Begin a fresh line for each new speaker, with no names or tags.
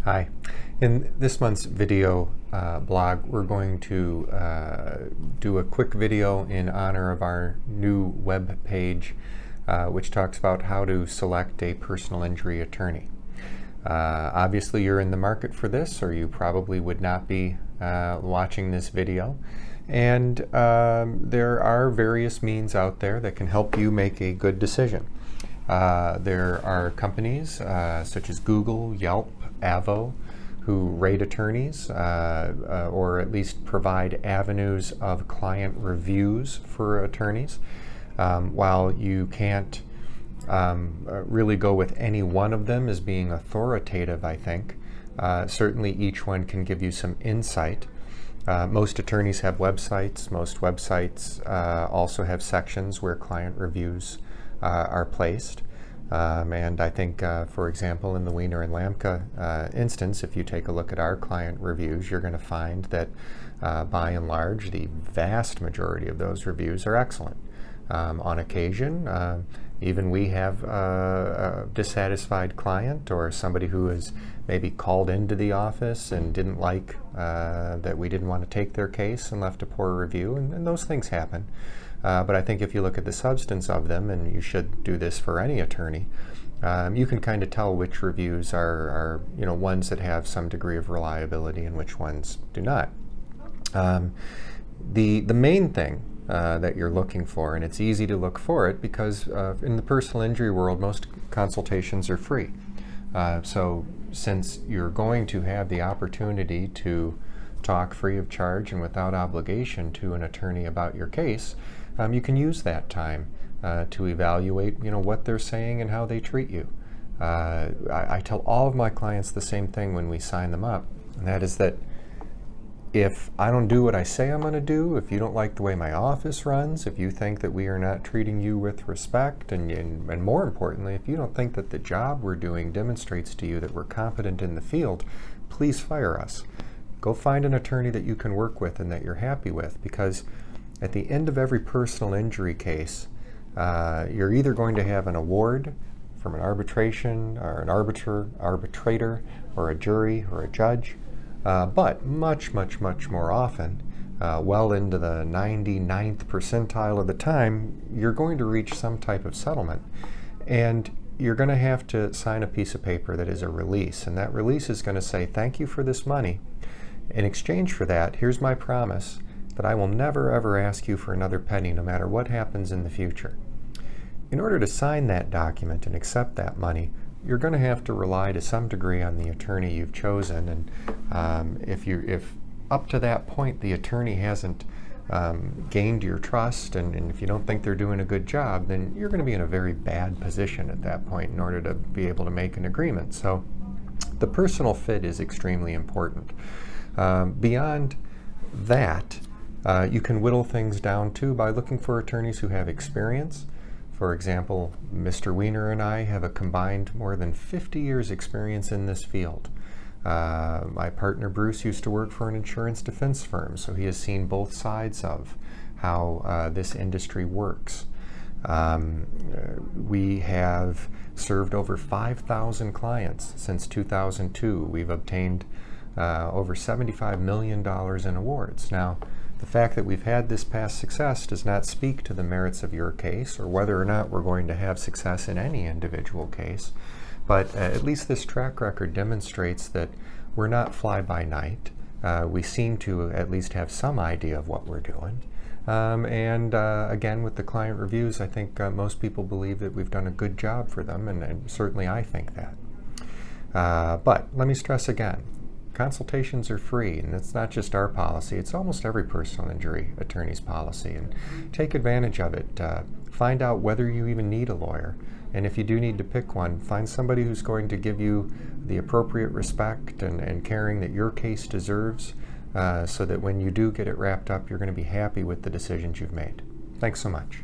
Hi. In this month's video blog, we're going to do a quick video in honor of our new web page, which talks about how to select a personal injury attorney. Obviously, you're in the market for this, or you probably would not be watching this video. And there are various means out there that can help you make a good decision. There are companies such as Google, Yelp, Avo, who rate attorneys or at least provide avenues of client reviews for attorneys. While you can't really go with any one of them as being authoritative, I think, certainly each one can give you some insight. Most attorneys have websites. Most websites also have sections where client reviews are placed. And I think, for example, in the Wiener and Lamke instance, if you take a look at our client reviews, you're going to find that by and large, the vast majority of those reviews are excellent. On occasion, even we have a dissatisfied client or somebody who has maybe called into the office and didn't like that we didn't want to take their case and left a poor review, and those things happen. But I think if you look at the substance of them, and you should do this for any attorney, you can kind of tell which reviews are ones that have some degree of reliability and which ones do not. The main thing that you're looking for, and it's easy to look for it because in the personal injury world, most consultations are free. So since you're going to have the opportunity to talk free of charge and without obligation to an attorney about your case, you can use that time to evaluate what they're saying and how they treat you. I tell all of my clients the same thing when we sign them up, and that is that if I don't do what I say I'm going to do, if you don't like the way my office runs, if you think that we are not treating you with respect, and more importantly, if you don't think that the job we're doing demonstrates to you that we're competent in the field, please fire us. Go find an attorney that you can work with and that you're happy with, because at the end of every personal injury case, you're either going to have an award from an arbitration or an arbitrator or a jury or a judge, but much more often, well into the 99th percentile of the time, you're going to reach some type of settlement. And you're going to have to sign a piece of paper that is a release, and that release is going to say, thank you for this money. In exchange for that, here's my promise that I will never ever ask you for another penny, no matter what happens in the future. In order to sign that document and accept that money, you're going to have to rely to some degree on the attorney you've chosen. And if up to that point the attorney hasn't gained your trust, and if you don't think they're doing a good job, then you're going to be in a very bad position at that point in order to be able to make an agreement. So the personal fit is extremely important. Beyond that, you can whittle things down too by looking for attorneys who have experience. For example, Mr. Wiener and I have a combined more than 50 years experience in this field. My partner Bruce used to work for an insurance defense firm, so he has seen both sides of how this industry works. We have served over 5,000 clients since 2002. We've obtained over $75 million in awards. Now, the fact that we've had this past success does not speak to the merits of your case or whether or not we're going to have success in any individual case, but at least this track record demonstrates that we're not fly-by-night. We seem to at least have some idea of what we're doing. Again, with the client reviews, I think most people believe that we've done a good job for them, and certainly I think that. But let me stress again, consultations are free, and it's not just our policy, it's almost every personal injury attorney's policy, and take advantage of it. Find out whether you even need a lawyer, and if you do need to pick one, find somebody who's going to give you the appropriate respect and caring that your case deserves, so that when you do get it wrapped up, you're going to be happy with the decisions you've made. Thanks so much.